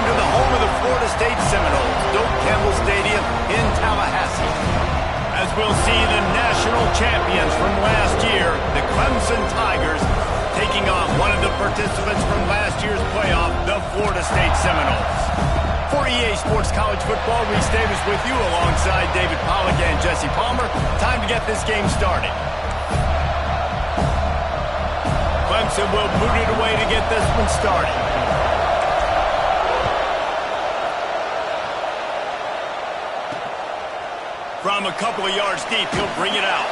to the home of the Florida State Seminoles, Doak Campbell Stadium in Tallahassee. As we'll see the national champions from last year, the Clemson Tigers, taking on one of the participants from last year's playoff, the Florida State Seminoles. For EA Sports College Football, Reese Davis with you alongside David Pollack and Jesse Palmer. Time to get this game started. Clemson will boot it away to get this one started. From a couple of yards deep, he'll bring it out.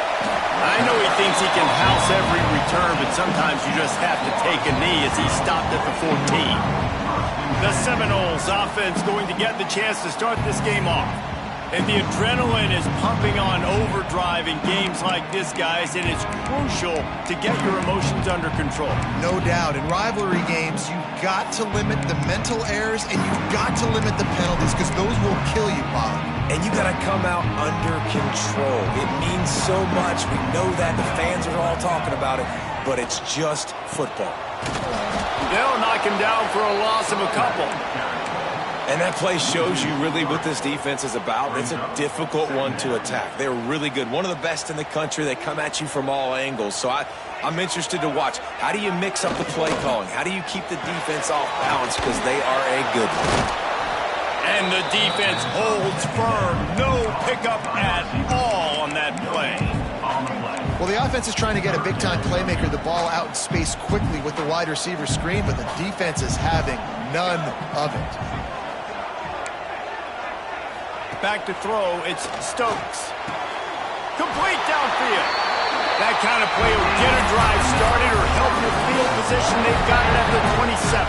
I know he thinks he can house every return, but sometimes you just have to take a knee as he stopped at the 14. The Seminoles offense going to get the chance to start this game off. And the adrenaline is pumping on overdrive in games like this, guys, and it's crucial to get your emotions under control. No doubt. In rivalry games, you've got to limit the mental errors and you've got to limit the penalties because those will kill you, Bob. And you got to come out under control. It means so much. We know that. The fans are all talking about it, but it's just football. They'll knock him down for a loss of a couple. And that play shows you really what this defense is about. It's a difficult one to attack. They're really good. One of the best in the country. They come at you from all angles. So I'm interested to watch. How do you mix up the play calling? How do you keep the defense off balance? Because they are a good one. And the defense holds firm. No pickup at all on that play. Well, the offense is trying to get a big-time playmaker the ball out in space quickly with the wide receiver screen, but the defense is having none of it. Back to throw, it's Stokes. Complete downfield. That kind of play will get a drive started or help your field position. They've got it at the 27.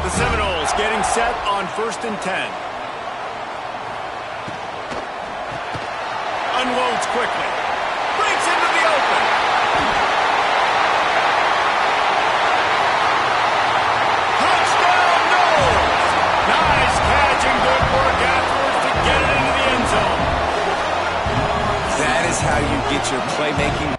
The Seminoles getting set on 1st and 10. Unloads quickly. Breaks into the open. Touchdown, Noles! Nice catch and good work afterwards to get it into the end zone. That is how you get your playmaking.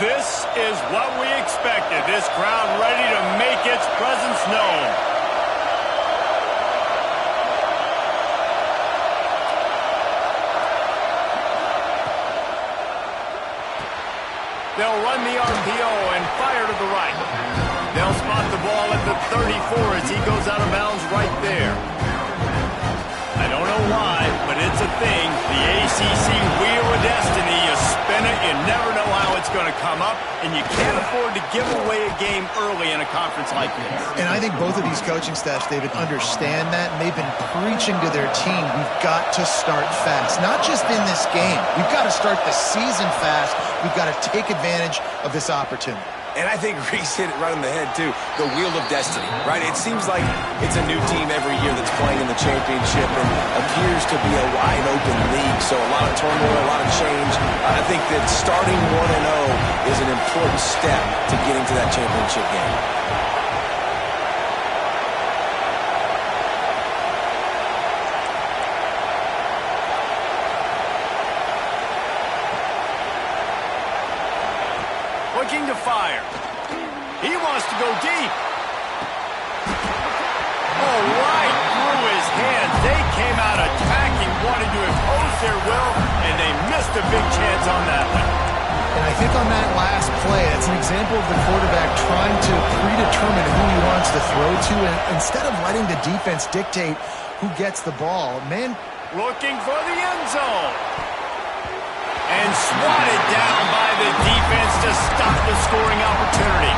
This is what we expected. This crowd ready to make its presence known. They'll run the RPO and fire to the right. They'll spot the ball at the 34 as he goes out of bounds right there. I don't know why, but it's a thing. The ACC Wheel of Destiny, you spin it, you never know how it's going to come up, and you can't afford to give away a game early in a conference like this. And I think both of these coaching staffs, David, understand that, and they've been preaching to their team, we've got to start fast. Not just in this game. We've got to start the season fast. We've got to take advantage of this opportunity. And I think Reese hit it right on the head, too. The Wheel of Destiny, right? It seems like it's a new team every year that's playing in the championship and appears to be a wide-open league. So a lot of turmoil, a lot of change. I think that starting 1-0 is an important step to getting to that championship game. Looking to fire. He wants to go deep. Oh, right through his hands. They came out attacking, wanted to impose their will, and they missed a big chance on that one. And I think on that last play, it's an example of the quarterback trying to predetermine who he wants to throw to, and instead of letting the defense dictate who gets the ball, man. Looking for the end zone. And swatted down by the defense to stop the scoring opportunity.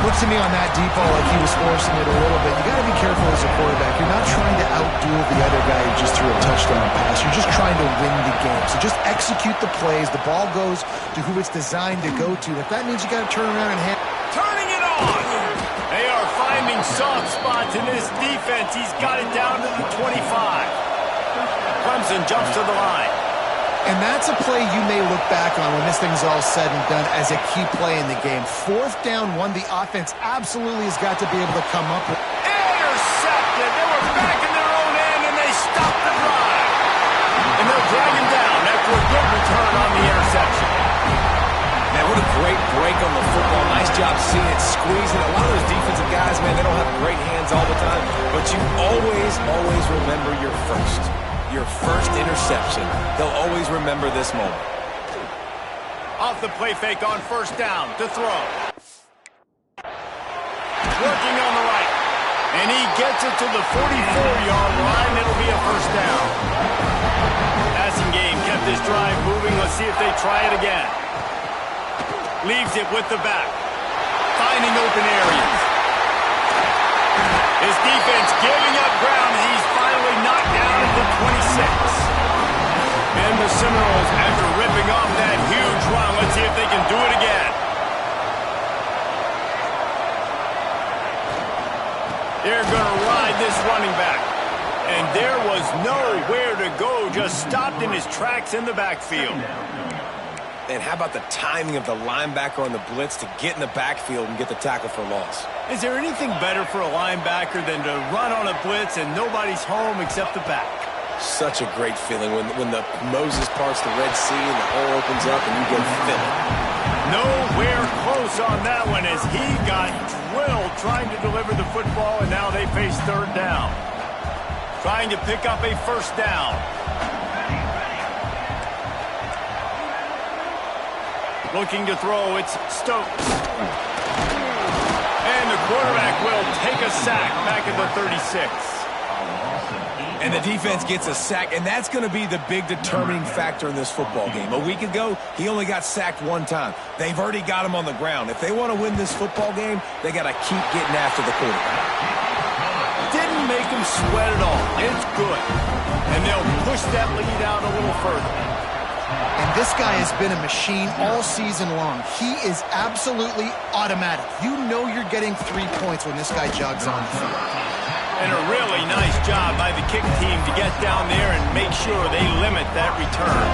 Looks to me on that deep ball like he was forcing it a little bit. You got to be careful as a quarterback. You're not trying to outduel the other guy who just threw a touchdown pass. You're just trying to win the game. So just execute the plays. The ball goes to who it's designed to go to. If that means you got to turn around and hand. Turning it on. They are finding soft spots in this defense. He's got it down to the 25. Clemson jumps to the line. And that's a play you may look back on when this thing's all said and done as a key play in the game. 4th down, 1, the offense absolutely has got to be able to come up with. Intercepted. They were back in their own end, and they stopped the drive. And they'll drag him down after a good return on the interception. What a great break on the football. Nice job seeing it, squeezing. A lot of those defensive guys, man, they don't have great hands all the time, but you always, always remember your first interception. They'll always remember this moment. Off the play fake on first down to throw. Working on the right. And he gets it to the 44-yard line. It'll be a first down. Passing game kept this drive moving. Let's see if they try it again. Leaves it with the back. Finding open areas. His defense giving up ground as he's finally knocked down at the 26. And the Seminoles, after ripping off that huge run, let's see if they can do it again. They're going to ride this running back. And there was nowhere to go, just stopped in his tracks in the backfield. And how about the timing of the linebacker on the blitz to get in the backfield and get the tackle for loss? Is there anything better for a linebacker than to run on a blitz and nobody's home except the back? Such a great feeling when the Moses parts the Red Sea and the hole opens up and you go fill it. Nowhere close on that one as he got drilled trying to deliver the football, and now they face third down. Trying to pick up a first down. Looking to throw, it's Stokes. And the quarterback will take a sack back at the 36. And the defense gets a sack, and that's going to be the big determining factor in this football game. A week ago, he only got sacked one time. They've already got him on the ground. If they want to win this football game, they got to keep getting after the quarterback. Didn't make him sweat at all. It's good. And they'll push that lead out a little further. And this guy has been a machine all season long. He is absolutely automatic. You know you're getting 3 points when this guy jogs on the field. And a really nice job by the kick team to get down there and make sure they limit that return.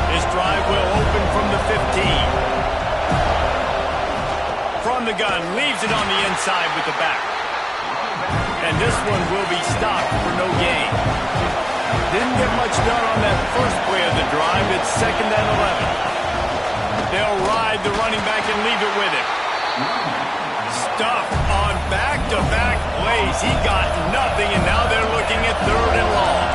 This drive will open from the 15. From the gun, leaves it on the inside with the back. And this one will be stopped for no gain. Didn't get much done on that first play of the drive. It's 2nd and 11. They'll ride the running back and leave it with him. Stuff on back-to-back plays. He got nothing, and now they're looking at 3rd and long.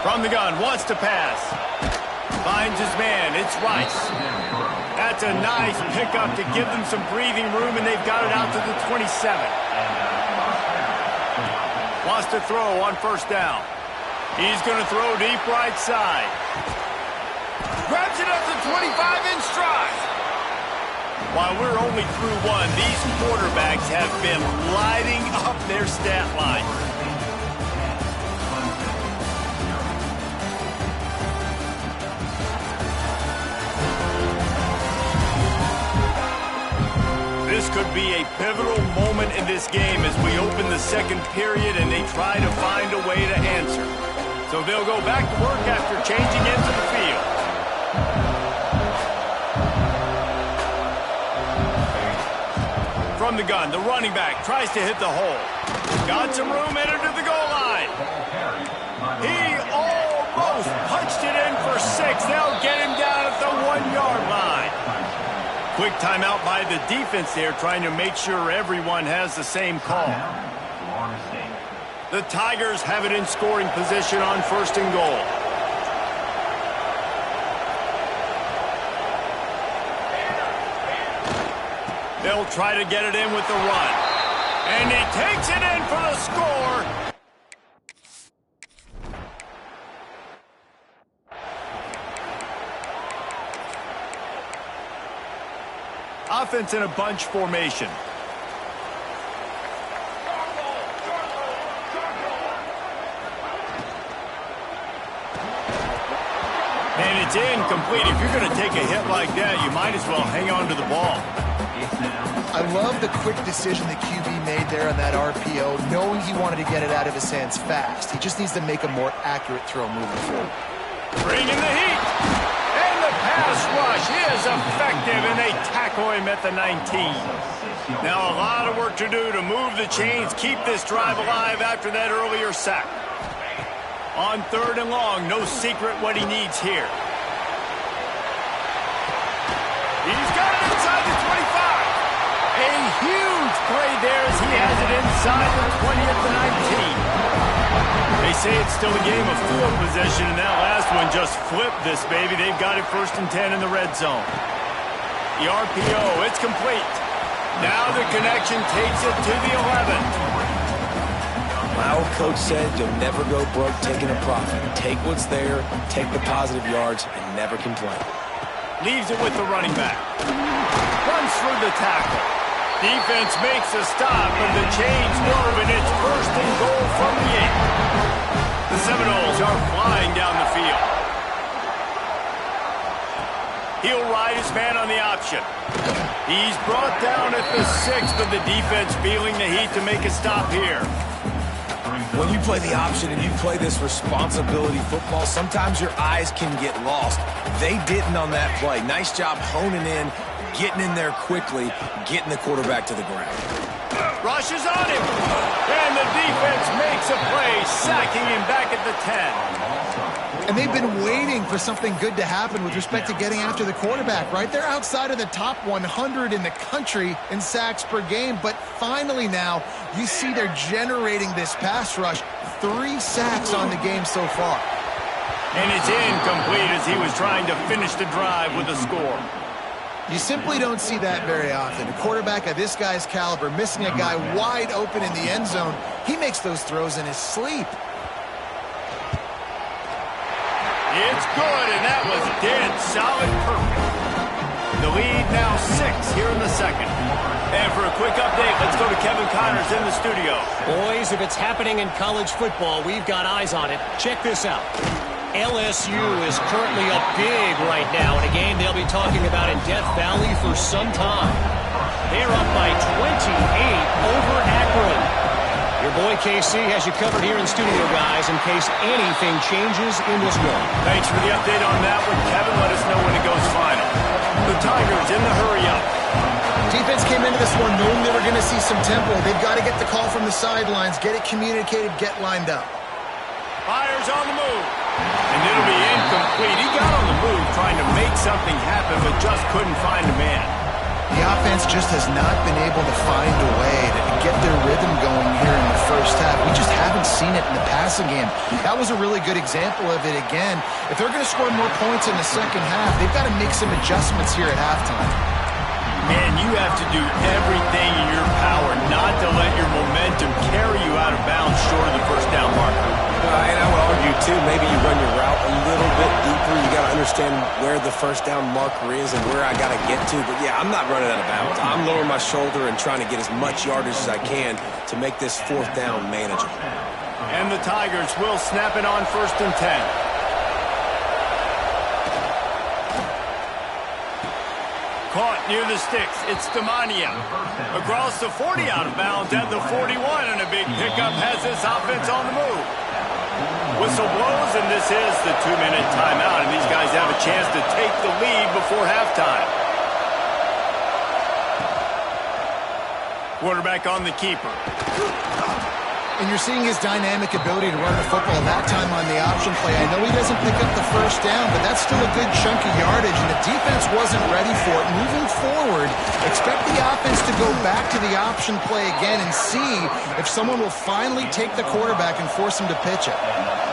From the gun, wants to pass. Finds his man, it's Rice. That's a nice pickup to give them some breathing room, and they've got it out to the 27. Wants to throw on first down. He's going to throw deep right side. Grabs it up to 25 in stride. While we're only through one, these quarterbacks have been lighting up their stat line. This could be a pivotal moment in this game as we open the second period and they try to find a way to answer. So they'll go back to work after changing into the field. From the gun, the running back tries to hit the hole. Got some room, entered to the goal line. He almost punched it in for 6. They'll get him down at the 1-yard line. Quick timeout by the defense there, trying to make sure everyone has the same call. The Tigers have it in scoring position on 1st and goal. They'll try to get it in with the run. And he takes it in for the score. Offense in a bunch formation. And it's incomplete. If you're going to take a hit like that, you might as well hang on to the ball. I love the quick decision the QB made there on that RPO, knowing he wanted to get it out of his hands fast. He just needs to make a more accurate throw moving forward. Bringing the heat. And the pass pass rush is effective, and they tackle him at the 19. Now a lot of work to do to move the chains, keep this drive alive after that earlier sack. On 3rd and long, no secret what he needs here. He's got it inside the 25. A huge play there as he has it inside the 20 at the 19. They say it's still a game of field possession, and that last one just flipped this baby. They've got it 1st and 10 in the red zone. The RPO, it's complete. Now the connection takes it to the 11. My old coach said you'll never go broke taking a profit. Take what's there, take the positive yards, and never complain. Leaves it with the running back. Runs through the tackle. Defense makes a stop, but the chains move, and it's 1st and goal from the 8. The Seminoles are flying down the field. He'll ride his man on the option. He's brought down at the 6, but the defense feeling the heat to make a stop here. When you play the option and you play this responsibility football, sometimes your eyes can get lost. They didn't on that play. Nice job honing in, getting in there quickly, getting the quarterback to the ground. Rushes on him, and the defense makes a play, sacking him back at the 10. And they've been waiting for something good to happen with respect to getting after the quarterback, right? They're outside of the top 100 in the country in sacks per game, but finally now you see they're generating this pass rush. 3 sacks on the game so far. And it's incomplete as he was trying to finish the drive with a score. You simply don't see that very often. A quarterback of this guy's caliber missing a guy wide open in the end zone. He makes those throws in his sleep. It's good, and that was dead solid perfect. The lead now 6 here in the second. And for a quick update, let's go to Kevin Connors in the studio. Boys, if it's happening in college football, we've got eyes on it. Check this out. LSU is currently up big right now in a game they'll be talking about in Death Valley for some time. They're up by 28 over Akron. Your boy KC has you covered here in studio, guys, in case anything changes in this one. Thanks for the update on that one, Kevin. Let us know when it goes final. The Tigers in the hurry-up. Defense came into this one knowing they were going to see some tempo. They've got to get the call from the sidelines, get it communicated, get lined up. Fires on the move. And it'll be incomplete. He got on the move trying to make something happen, but just couldn't find a man. The offense just has not been able to find a way to get their rhythm going here in the first half. We just haven't seen it in the passing game. That was a really good example of it again. If they're going to score more points in the second half, they've got to make some adjustments here at halftime. Man, you have to do everything in your power not to let your momentum carry you out of bounds short of the first down marker. And I would argue, too, maybe you run your route a little bit deeper. You got to understand where the first down marker is and where I got to get to. But, yeah, I'm not running out of bounds. I'm lowering my shoulder and trying to get as much yardage as I can to make this 4th down manageable. And the Tigers will snap it on 1st and 10. Caught near the sticks. It's Demania. Across the 40 out of bounds at the 41, and a big pickup has this offense on the move. Whistle blows, and this is the 2-minute timeout, and these guys have a chance to take the lead before halftime. Quarterback on the keeper. And you're seeing his dynamic ability to run the football that time on the option play. I know he doesn't pick up the first down, but that's still a good chunk of yardage, and the defense wasn't ready for it. Moving forward, expect the offense to go back to the option play again and see if someone will finally take the quarterback and force him to pitch it.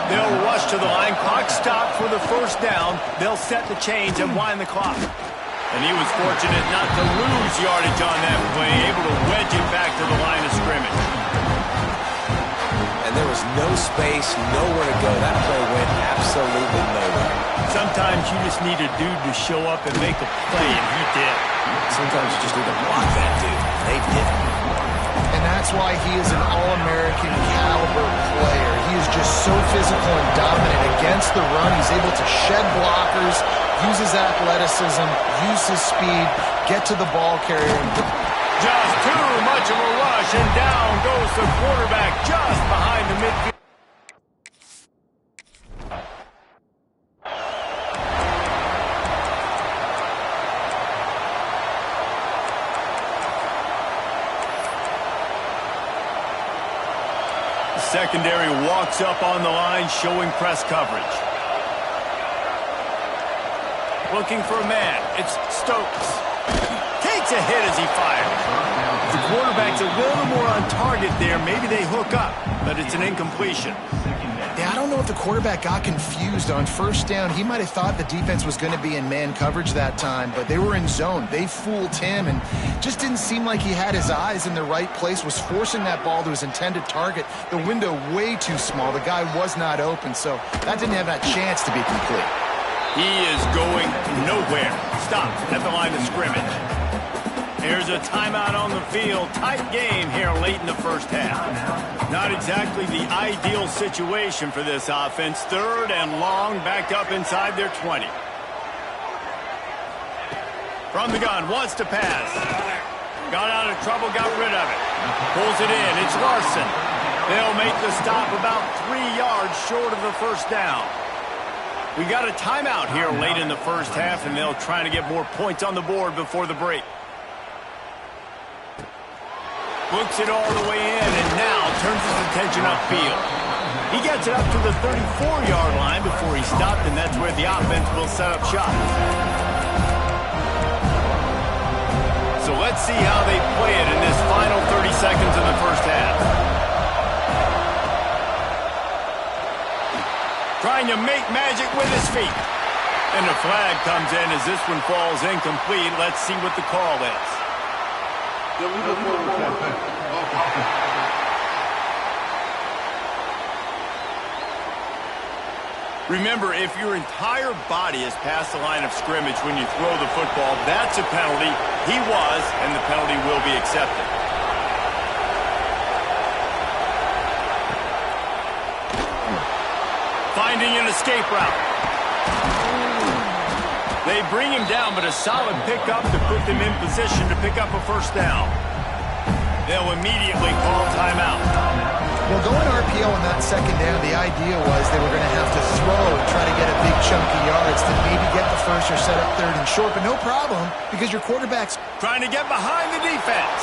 They'll rush to the line. Clock stopped for the first down. They'll set the chains and wind the clock. And he was fortunate not to lose yardage on that play, able to wedge it back to the line of scrimmage. And there was no space, nowhere to go. That play went absolutely nowhere. Sometimes you just need a dude to show up and make a play, and he did. Sometimes you just need to block that dude. They did. And that's why he is an All-American caliber player. He is just so physical and dominant against the run. He's able to shed blockers, use his athleticism, use his speed, get to the ball carrier. Just too much of a rush, and down goes the quarterback just behind the midfield. Secondary walks up on the line, showing press coverage. Looking for a man. It's Stokes. Takes a hit as he fires. The quarterback's a little more on target there. Maybe they hook up, but it's an incompletion. Yeah, I don't know if the quarterback got confused on first down. He might have thought the defense was going to be in man coverage that time, but they were in zone. They fooled him and just didn't seem like he had his eyes in the right place, was forcing that ball to his intended target. The window way too small. The guy was not open, so that didn't have that chance to be complete. He is going nowhere. Stopped at the line of scrimmage. Here's a timeout on the field. Tight game here late in the first half. Not exactly the ideal situation for this offense. Third and long, backed up inside their 20. From the gun, wants to pass. Got out of trouble, got rid of it. Pulls it in, it's Larson. They'll make the stop about 3 yards short of the first down. We got a timeout here late in the first half, and they'll try to get more points on the board before the break. Books it all the way in, and now turns his attention upfield. He gets it up to the 34-yard line before he stopped, and that's where the offense will set up shop. So let's see how they play it in this final 30 seconds of the first half. Trying to make magic with his feet. And the flag comes in as this one falls incomplete. Let's see what the call is. Remember, if your entire body is past the line of scrimmage when you throw the football, that's a penalty. He was, and the penalty will be accepted. Finding an escape route. They bring him down, but a solid pickup to put them in position to pick up a first down. They'll immediately call timeout. Well, going RPO on that second down, the idea was they were going to have to throw and try to get a big chunk of yards to maybe get the first or set up third and short, but no problem because your quarterback's trying to get behind the defense.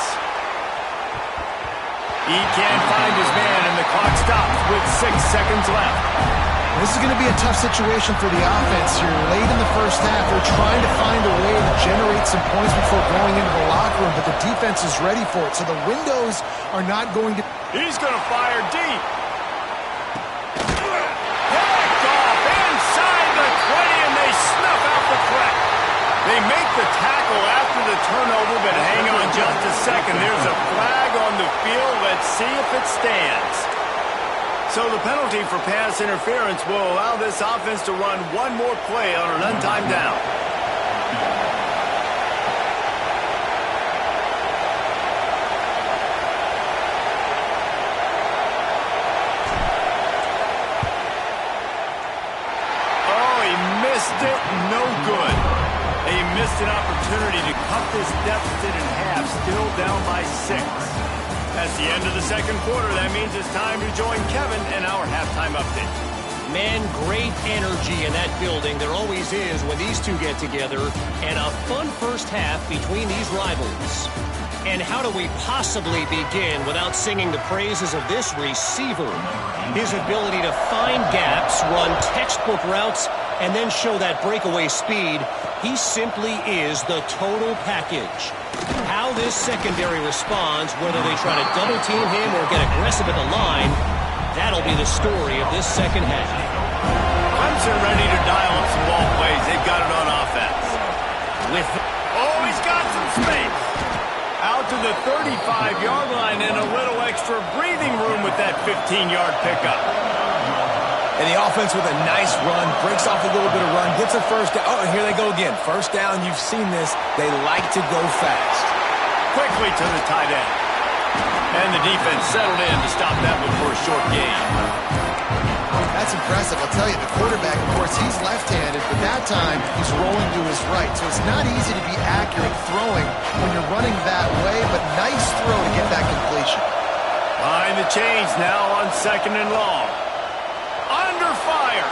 He can't find his man, and the clock stops with 6 seconds left. This is going to be a tough situation for the offense. You're late in the first half. They're trying to find a way to generate some points before going into the locker room, but the defense is ready for it. So the windows are not going to... He's going to fire deep. Picked off inside the 20, and they snuff out the threat. They make the tackle after the turnover, but hang on just a second. There's a flag on the field. Let's see if it stands. So the penalty for pass interference will allow this offense to run one more play on an untimed down. Oh, he missed it. No good. He missed an opportunity to cut this deficit in half, still down by 6. That's the end of the second quarter. That means it's time to join Kevin in our halftime update. Man, great energy in that building. There always is when these two get together. And a fun first half between these rivals. And how do we possibly begin without singing the praises of this receiver? His ability to find gaps, run textbook routes, and then show that breakaway speed. He simply is the total package. How this secondary responds, whether they try to double-team him or get aggressive at the line, that'll be the story of this second half. Clemson ready to dial up some ball plays. They've got it on offense. He's got some space. Out to the 35-yard line and a little extra breathing room with that 15-yard pickup. And the offense with a nice run, breaks off a little bit of run, gets a first down. Oh, and here they go again. First down, you've seen this. They like to go fast. Quickly to the tight end. And the defense settled in to stop that one for a short gain. That's impressive. I'll tell you, the quarterback, of course, he's left-handed, but that time he's rolling to his right. So it's not easy to be accurate throwing when you're running that way, but nice throw to get that completion. Behind the chains now on second and long. Under fire.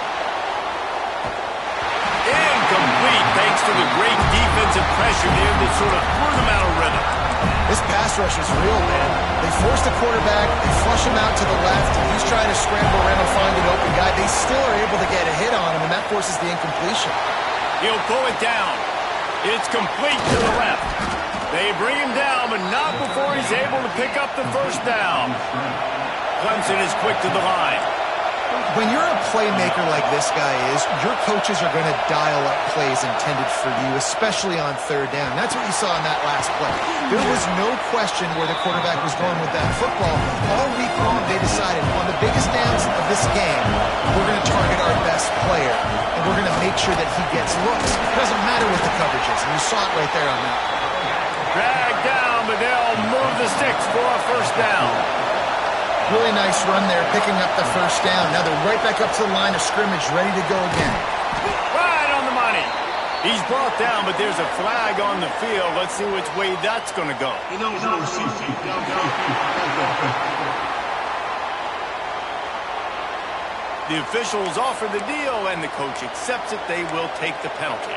Incomplete thanks to the great defensive pressure there that sort of threw them out of rhythm. This pass rush is real, man. They force the quarterback, they flush him out to the left, and you trying to scramble around and find an open guy. They still are able to get a hit on him, and that forces the incompletion. He'll pull it down. It's complete to the left. They bring him down, but not before he's able to pick up the first down. Clemson is quick to the line. When you're a playmaker like this guy is, your coaches are going to dial up plays intended for you, especially on third down. That's what you saw in that last play. There was no question where the quarterback was going with that football. All week long, they decided on the biggest downs of this game, we're going to target our best player, and we're going to make sure that he gets looks. It doesn't matter what the coverage is, and you saw it right there on that. Dragged down, but they'll move the sticks for a first down. Really nice run there, picking up the first down. Now they're right back up to the line of scrimmage, ready to go again. Right on the money. He's brought down, but there's a flag on the field. Let's see which way that's going to go. The officials offer the deal, and the coach accepts it. They will take the penalty.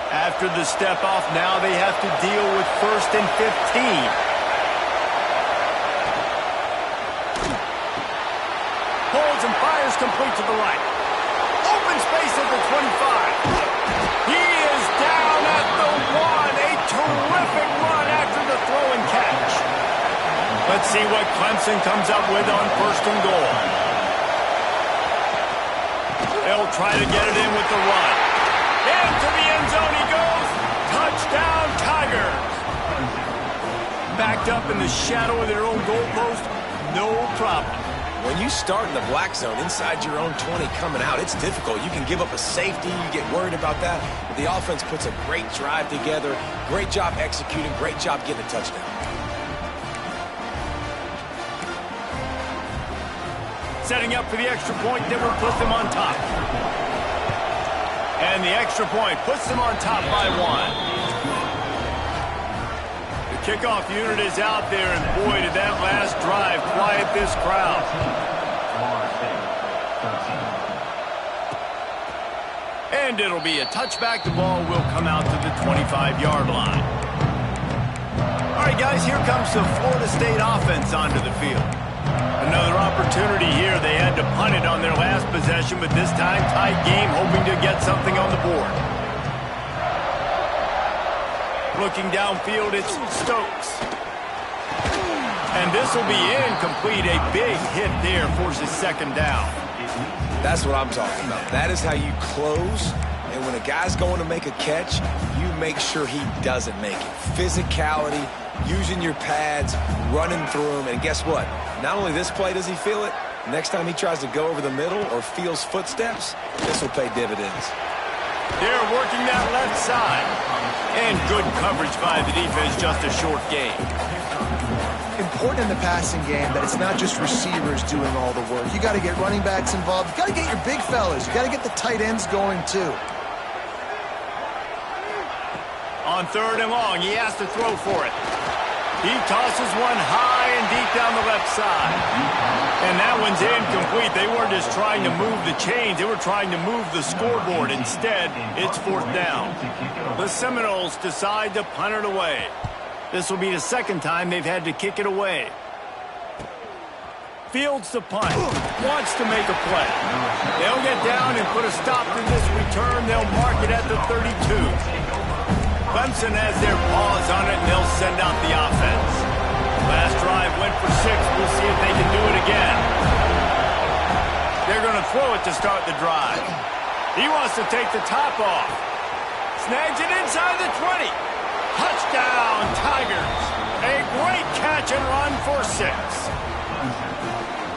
After the step off, now they have to deal with 1st and 15. Holds and fires complete to the right. Open space at the 25. He is down at the 1. A terrific run after the throw and catch. Let's see what Clemson comes up with on 1st and goal. They'll try to get it in with the run. Into the end zone he goes. Touchdown, Tigers. Backed up in the shadow of their own goalpost. No problem. When you start in the black zone inside your own 20 coming out, it's difficult. You can give up a safety. You get worried about that. But the offense puts a great drive together. Great job executing. Great job getting a touchdown. Setting up for the extra point that will put them on top. And the extra point puts them on top by 1. Kickoff unit is out there, and boy, did that last drive quiet this crowd. And it'll be a touchback. The ball will come out to the 25-yard line. All right, guys, here comes the Florida State offense onto the field. Another opportunity here. They had to punt it on their last possession, but this time tight game, hoping to get something on the board. Looking downfield, it's Stokes. And this will be incomplete. A big hit there, forces 2nd down. That's what I'm talking about. That is how you close. And when a guy's going to make a catch, you make sure he doesn't make it. Physicality, using your pads, running through them. And guess what? Not only this play does he feel it, next time he tries to go over the middle or feels footsteps, this will pay dividends. They're working that left side. And good coverage by the defense, just a short gain. Important in the passing game that it's not just receivers doing all the work. You got to get running backs involved. You got to get your big fellas. You got to get the tight ends going too. On 3rd and long, he has to throw for it. He tosses one high and deep down the left side. And that one's incomplete. They weren't just trying to move the chains. They were trying to move the scoreboard. Instead, it's 4th down. The Seminoles decide to punt it away. This will be the 2nd time they've had to kick it away. Fields the punt. Wants to make a play. They'll get down and put a stop to this return. They'll mark it at the 32. Clemson has their paws on it, and they'll send out the offense. Last drive went for 6. We'll see if they can do it again. They're going to throw it to start the drive. He wants to take the top off. Snags it inside the 20. Touchdown, Tigers. A great catch and run for 6.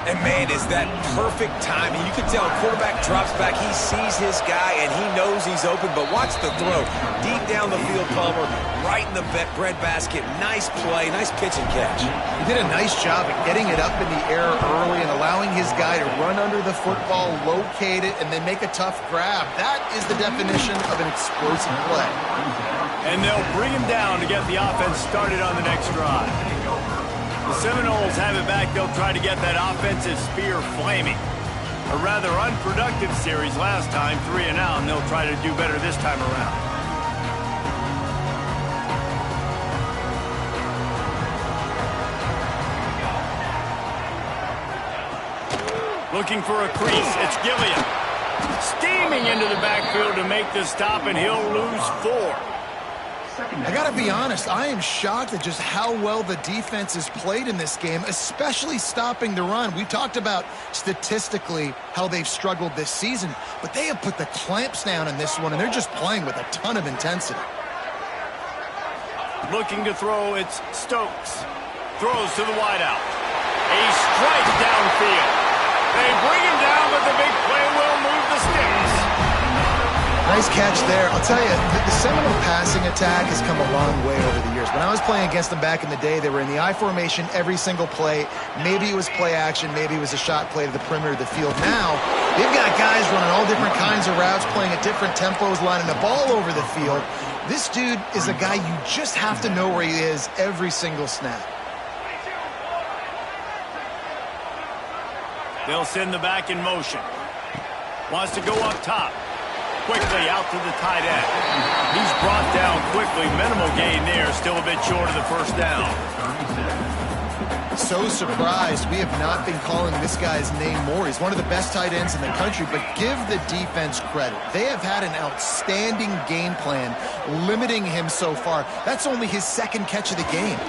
And, man, is that perfect timing. You can tell quarterback drops back. He sees his guy, and he knows he's open. But watch the throw. Deep down the field, Palmer, right in the breadbasket. Nice play, nice pitch and catch. He did a nice job of getting it up in the air early and allowing his guy to run under the football, locate it, and then make a tough grab. That is the definition of an explosive play. And they'll bring him down to get the offense started on the next drive. The Seminoles have it back. They'll try to get that offensive spear flaming. A rather unproductive series last time, 3 and out, and they'll try to do better this time around. Looking for a crease. It's Gilliam. Steaming into the backfield to make the stop, and he'll lose 4. I got to be honest, I am shocked at just how well the defense has played in this game, especially stopping the run. We talked about statistically how they've struggled this season, but they have put the clamps down in this one, and they're just playing with a ton of intensity. Looking to throw, it's Stokes. Throws to the wideout. A strike downfield. They bring him down, but the big play will move the sticks. Nice catch there. I'll tell you, the Seminole passing attack has come a long way over the years. When I was playing against them back in the day, they were in the I formation every single play. Maybe it was play action. Maybe it was a shot play to the perimeter of the field. Now, they've got guys running all different kinds of routes, playing at different tempos, lining the ball over the field. This dude is a guy you just have to know where he is every single snap. They'll send the back in motion. Wants to go up top. Quickly out to the tight end. He's brought down quickly. Minimal gain there. Still a bit short of the first down. So surprised we have not been calling this guy's name more. He's one of the best tight ends in the country, but give the defense credit. They have had an outstanding game plan limiting him so far. That's only his second catch of the game.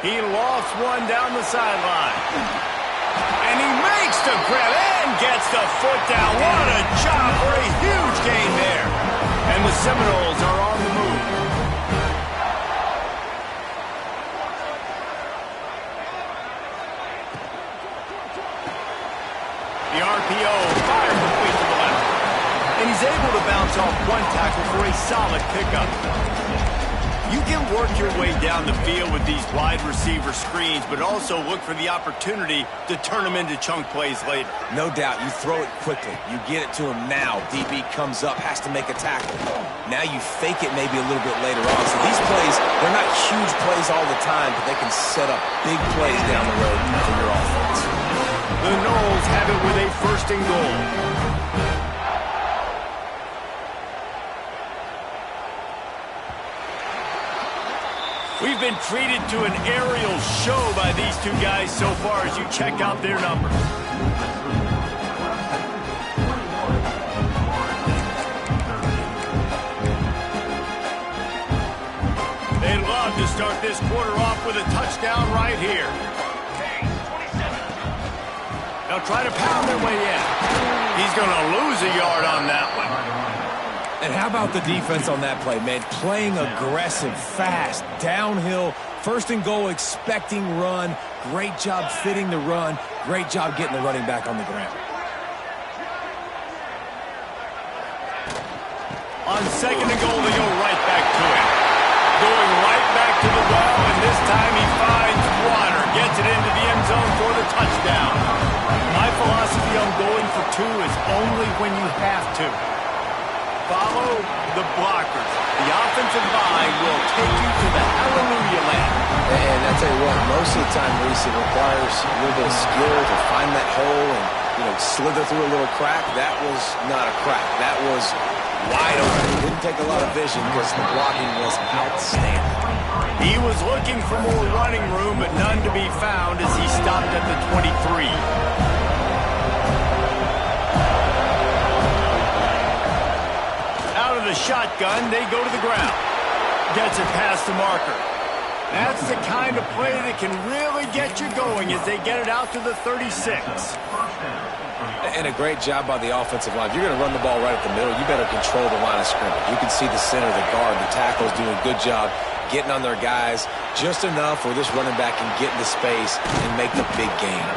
He lost one down the sideline. And he makes the grab and gets the foot down. What a job for a huge gain there. And the Seminoles are on the move. The RPO fired complete to the left. And he's able to bounce off one tackle for a solid pickup. You can work your way down the field with these wide receiver screens, but also look for the opportunity to turn them into chunk plays later. No doubt, you throw it quickly. You get it to him now. DB comes up, has to make a tackle. Now you fake it maybe a little bit later on. So these plays, they're not huge plays all the time, but they can set up big plays down the road for your offense. The Noles have it with a 1st and goal. We've been treated to an aerial show by these two guys so far as you check out their numbers. They love to start this quarter off with a touchdown right here. They'll try to pound their way in. He's going to lose a yard on that one. And how about the defense on that play, man? Playing aggressive, fast, downhill, 1st and goal, expecting run. Great job fitting the run. Great job getting the running back on the ground. On 2nd and goal, they go right back to it. Going right back to the well, and this time he finds water. Gets it into the end zone for the touchdown. My philosophy on going for 2 is only when you have to. Follow the blockers. The offensive line will take you to the hallelujah land. And I tell you what, most of the time, Reese, it requires a little bit of skill to find that hole and, slither through a little crack. That was not a crack. That was wide open. It didn't take a lot of vision because the blocking was outstanding. He was looking for more running room, but none to be found as he stopped at the 23. The shotgun, they go to the ground. Gets it past the marker. That's the kind of play that can really get you going as they get it out to the 36. And a great job by the offensive line. If you're going to run the ball right up the middle, you better control the line of scrimmage. You can see the center, the guard, the tackles doing a good job getting on their guys just enough where this running back can get into space and make the big gain.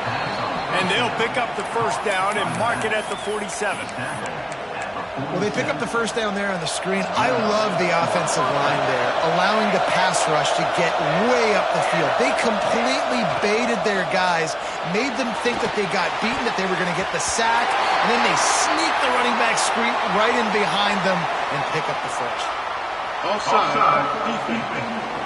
And they'll pick up the 1st down and mark it at the 47. Well, they pick up the 1st down there on the screen. I love the offensive line there, allowing the pass rush to get way up the field. They completely baited their guys, made them think that they got beaten, that they were going to get the sack, and then they sneak the running back screen right in behind them and pick up the 1st. Offside. Defense.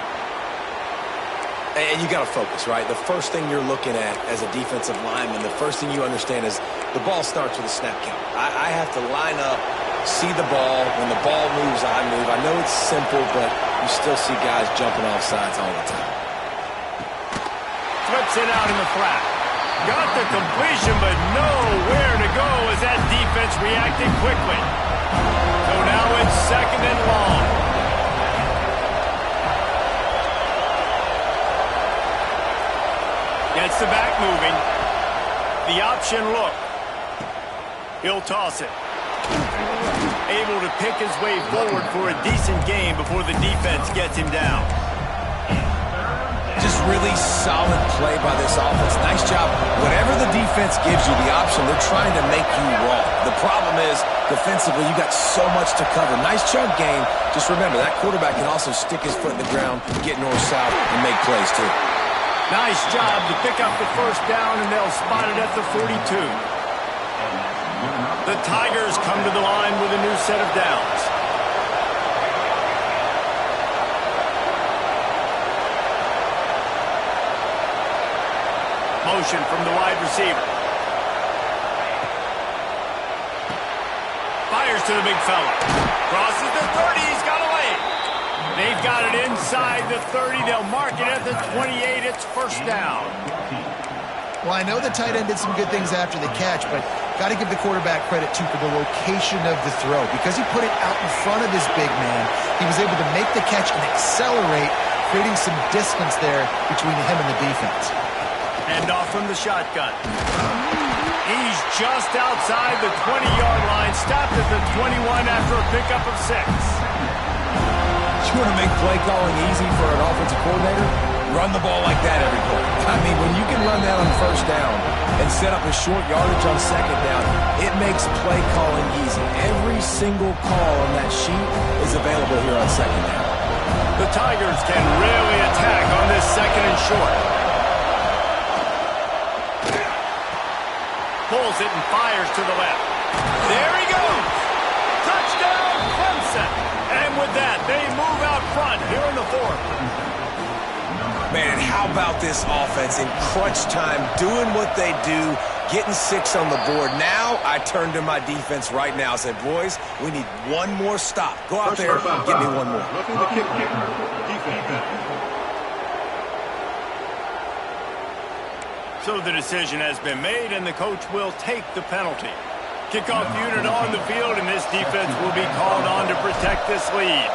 And you got to focus, right? The first thing you're looking at as a defensive lineman, the first thing you understand is the ball starts with a snap count. I have to line up, see the ball. When the ball moves, I move. I know it's simple, but you still see guys jumping off sides all the time. Flips it out in the flat. Got the completion, but nowhere to go as that defense reacted quickly. So now it's 2nd and long. Gets the back moving. The option look. He'll toss it. Able to pick his way forward for a decent game before the defense gets him down. Just really solid play by this offense. Nice job. Whatever the defense gives you the option, they're trying to make you wrong. The problem is, defensively, you got so much to cover. Nice chunk game. Just remember, that quarterback can also stick his foot in the ground, get north-south, and make plays, too. Nice job to pick up the 1st down, and they'll spot it at the 42. The Tigers come to the line with a new set of downs. Motion from the wide receiver. Fires to the big fella. Crosses the 30. He's got away. They've got it inside the 30. They'll mark it at the 28. It's 1st down. Well, I know the tight end did some good things after the catch, but got to give the quarterback credit, too, for the location of the throw. Because he put it out in front of his big man, he was able to make the catch and accelerate, creating some distance there between him and the defense. Hand off from the shotgun. He's just outside the 20-yard line. Stopped at the 21 after a pickup of 6. You want to make play calling easy for an offensive coordinator? Run the ball like that every play. I mean, when you can run that on 1st down and set up a short yardage on 2nd down, it makes play calling easy. Every single call on that sheet is available here on 2nd down. The Tigers can really attack on this 2nd and short. Pulls it and fires to the left. There he goes! Touchdown, Clemson! And with that, they move out front here in the 4th. Man, and how about this offense in crunch time, doing what they do, getting 6 on the board. Now I turn to my defense right now and say, boys, we need one more stop. Go out there and get me one more. Looking to kick defense. So the decision has been made, and the coach will take the penalty. Kickoff unit on the field, and this defense will be called on to protect this lead.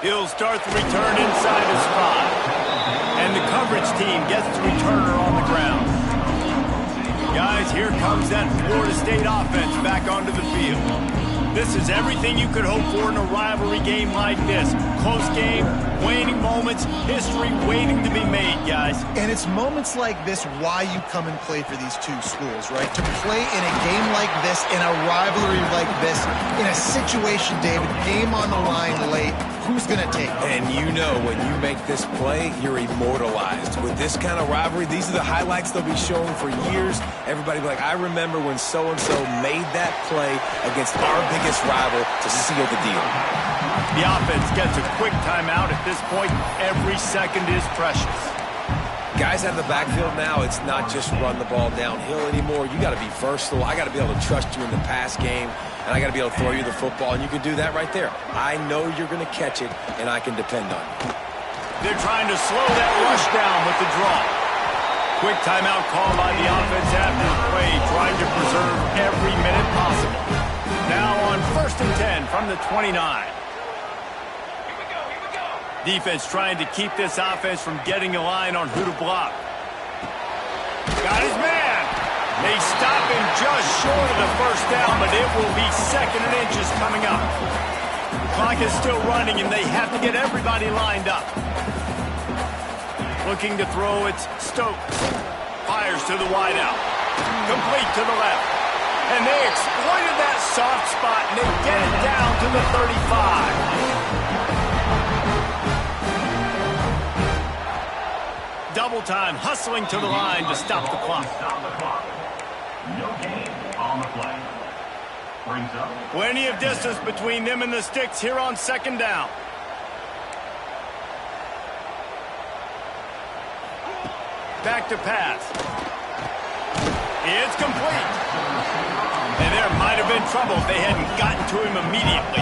He'll start the return inside his 5. And the coverage team gets the returner on the ground. Guys, here comes that Florida State offense back onto the field. This is everything you could hope for in a rivalry game like this. Close game, waning moments, history waiting to be made, guys. And it's moments like this why you come and play for these two schools, right? To play in a game like this, in a rivalry like this, in a situation, David, game on the line late, who's going to take it? And you know when you make this play, you're immortalized. With this kind of rivalry, these are the highlights they'll be showing for years. Everybody will be like, I remember when so-and-so made that play against our biggest rival to seal the deal. The offense gets a quick timeout at this point. Every second is precious. Guys out of the backfield now, it's not just run the ball downhill anymore. You got to be versatile. I got to be able to trust you in the pass game, and I got to be able to throw you the football, and you can do that right there. I know you're going to catch it, and I can depend on you. They're trying to slow that rush down with the draw. Quick timeout call by the offense after the play, trying to preserve every minute possible. Now on 1st and 10 from the 29. Defense trying to keep this offense from getting a line on who to block. Got his man. They stop him just short of the 1st down, but it will be 2nd and inches coming up. The clock is still running, and they have to get everybody lined up. Looking to throw, it's Stokes. Fires to the wideout. Complete to the left. And they exploited that soft spot, and they get it down to the 35. Double time, hustling to the line to stop the clock. No gain on the play. Brings up. Plenty of distance between them and the sticks here on 2nd down. Back to pass. It's complete. And there might have been trouble if they hadn't gotten to him immediately.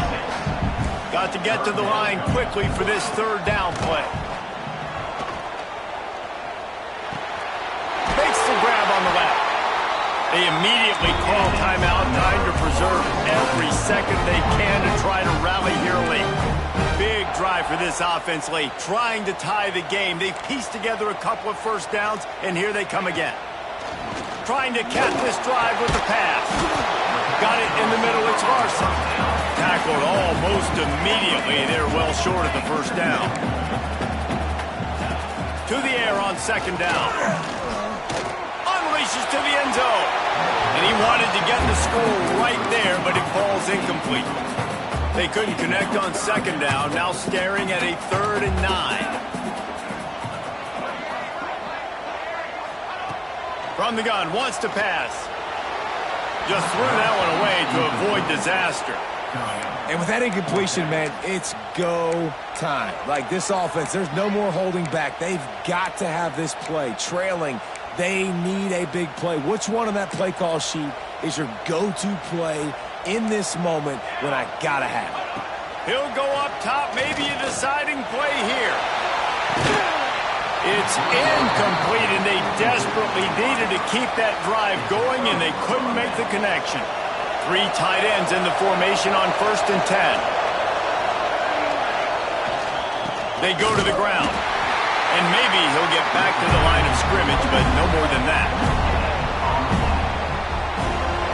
Got to get to the line quickly for this third down play. Makes the grab on the left. They immediately call timeout, trying to preserve every second they can to try to rally here late. Big drive for this offense late, trying to tie the game. They've pieced together a couple of first downs, and here they come again. Trying to cap this drive with the pass. Got it in the middle, it's Larson. Tackled almost immediately. They're well short of the first down. To the air on second down. Unleashes to the end zone. And he wanted to get the score right there, but it falls incomplete. They couldn't connect on second down, now staring at a 3rd and 9. From the gun, wants to pass. Just threw that one away to avoid disaster. And with that incompletion, man, it's go time. Like this offense, there's no more holding back. They've got to have this play. Trailing, they need a big play. Which one on that play call sheet is your go-to play in this moment when I gotta have it? He'll go up top, maybe a deciding play here. It's incomplete, and they desperately needed to keep that drive going, and they couldn't make the connection. 3 tight ends in the formation on 1st and 10. They go to the ground, and maybe he'll get back to the line of scrimmage, but no more than that.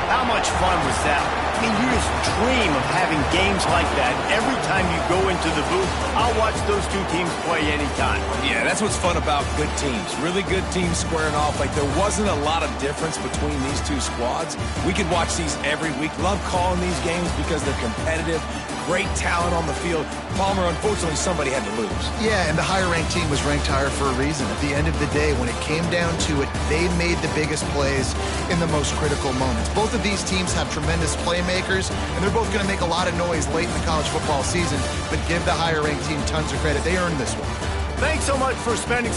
How much fun was that? I mean, you just dream of having games like that every time you go into the booth. I'll watch those two teams play anytime. Yeah, that's what's fun about good teams. Really good teams squaring off. Like, there wasn't a lot of difference between these two squads. We could watch these every week. Love calling these games because they're competitive. Great talent on the field. Palmer, unfortunately, somebody had to lose. Yeah, and the higher-ranked team was ranked higher for a reason. At the end of the day, when it came down to it, they made the biggest plays in the most critical moments. Both of these teams have tremendous playmakers, and they're both going to make a lot of noise late in the college football season, but give the higher-ranked team tons of credit. They earned this one. Thanks so much for spending some